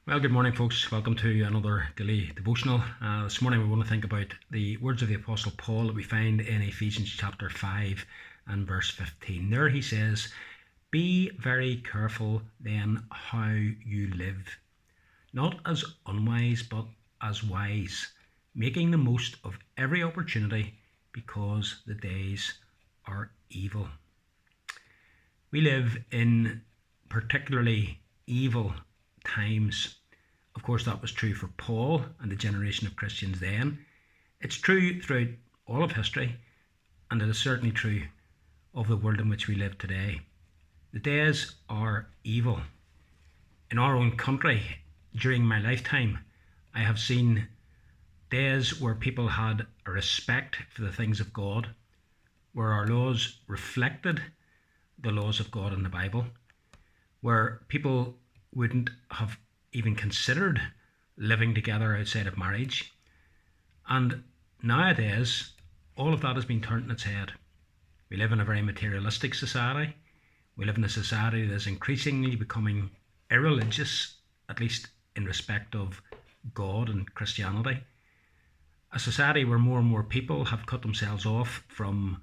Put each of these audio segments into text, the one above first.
Well, good morning, folks. Welcome to another daily devotional. This morning, we want to think about the words of the Apostle Paul that we find in Ephesians chapter 5 and verse 15. There he says, "Be very careful then how you live, not as unwise, but as wise, making the most of every opportunity, because the days are evil." We live in particularly evil times. Of course, that was true for Paul and the generation of Christians then. It's true throughout all of history, and it is certainly true of the world in which we live today. The days are evil. In our own country, during my lifetime, I have seen days where people had a respect for the things of God, where our laws reflected the laws of God in the Bible, where people wouldn't have even considered living together outside of marriage. And nowadays, all of that has been turned on its head. We live in a very materialistic society. We live in a society that is increasingly becoming irreligious, at least in respect of God and Christianity. A society where more and more people have cut themselves off from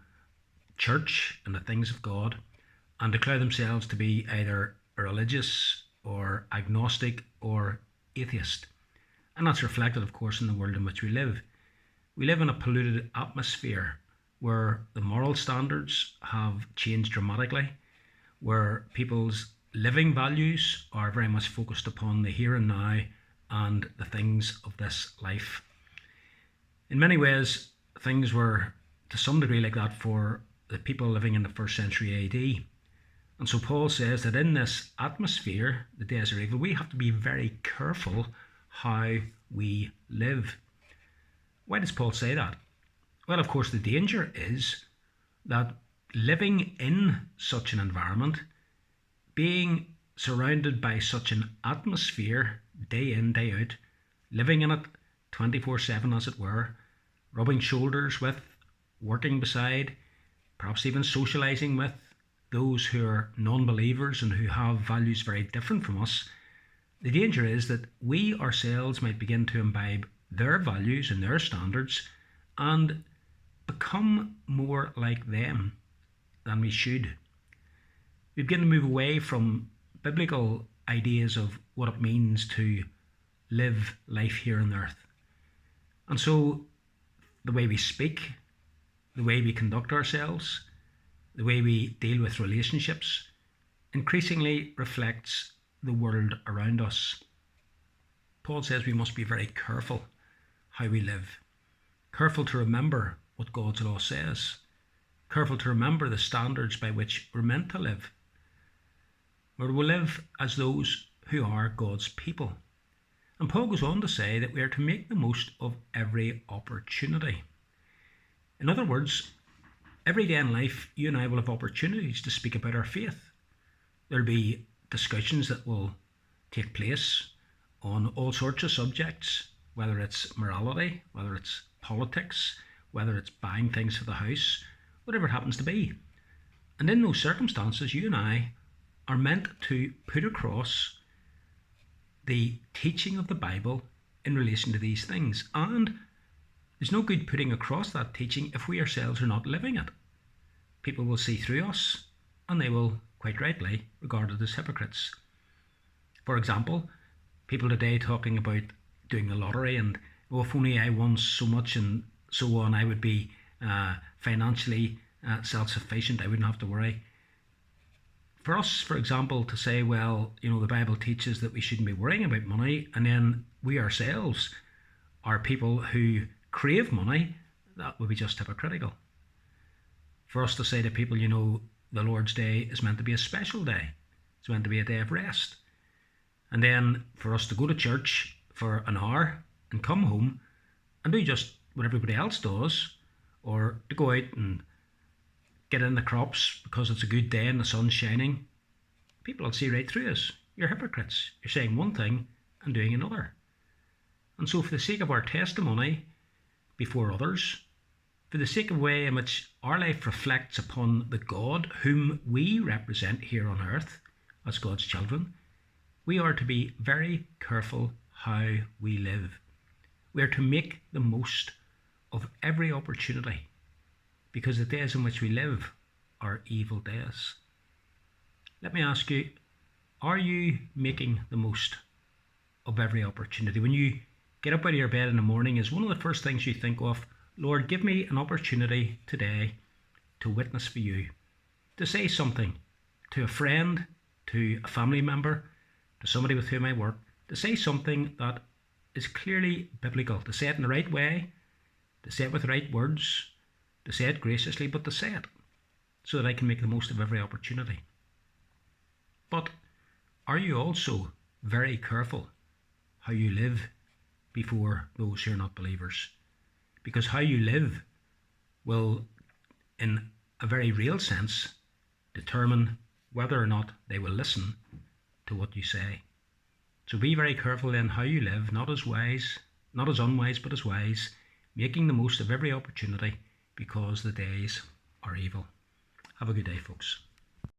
church and the things of God and declare themselves to be either religious or agnostic or atheist. And that's reflected, of course, in the world in which we live. We live in a polluted atmosphere where the moral standards have changed dramatically, where people's living values are very much focused upon the here and now and the things of this life. In many ways, things were to some degree like that for the people living in the first century AD. And so Paul says that in this atmosphere, the days are evil, we have to be very careful how we live. Why does Paul say that? Well, of course, the danger is that living in such an environment, being surrounded by such an atmosphere day in, day out, living in it 24/7 as it were, rubbing shoulders with, working beside, perhaps even socialising with those who are non-believers and who have values very different from us, the danger is that we ourselves might begin to imbibe their values and their standards and become more like them than we should. We begin to move away from biblical ideas of what it means to live life here on earth. And so the way we speak, the way we conduct ourselves, the way we deal with relationships increasingly reflects the world around us. Paul says we must be very careful how we live, careful to remember what God's law says, careful to remember the standards by which we're meant to live. We're to live as those who are God's people. And Paul goes on to say that we are to make the most of every opportunity. In other words, every day in life, you and I will have opportunities to speak about our faith. There'll be discussions that will take place on all sorts of subjects, whether it's morality, whether it's politics, whether it's buying things for the house, whatever it happens to be. And in those circumstances, you and I are meant to put across the teaching of the Bible in relation to these things. And there's no good putting across that teaching if we ourselves are not living it. People will see through us and they will, quite rightly, regard us as hypocrites. For example, people today talking about doing the lottery and, oh, if only I won so much and so on, I would be financially self-sufficient, I wouldn't have to worry. For us, for example, to say, well, the Bible teaches that we shouldn't be worrying about money, and then we ourselves are people who crave money, that would be just hypocritical. For us to say to people, the Lord's Day is meant to be a special day. It's meant to be a day of rest. And then for us to go to church for an hour and come home and do just what everybody else does, or to go out and get in the crops because it's a good day and the sun's shining, people will see right through us. You're hypocrites. You're saying one thing and doing another. And so for the sake of our testimony before others, for the sake of the way in which our life reflects upon the God whom we represent here on earth as God's children, we are to be very careful how we live. We are to make the most of every opportunity, because the days in which we live are evil days. Let me ask you, are you making the most of every opportunity? When you get up out of your bed in the morning, is one of the first things you think of, Lord, give me an opportunity today to witness for you, to say something to a friend, to a family member, to somebody with whom I work, to say something that is clearly biblical, to say it in the right way, to say it with the right words, to say it graciously, but to say it so that I can make the most of every opportunity. But are you also very careful how you live before those who are not believers? Because how you live will, in a very real sense, determine whether or not they will listen to what you say. So be very careful then how you live, not as unwise, but as wise, making the most of every opportunity, because the days are evil. Have a good day, folks.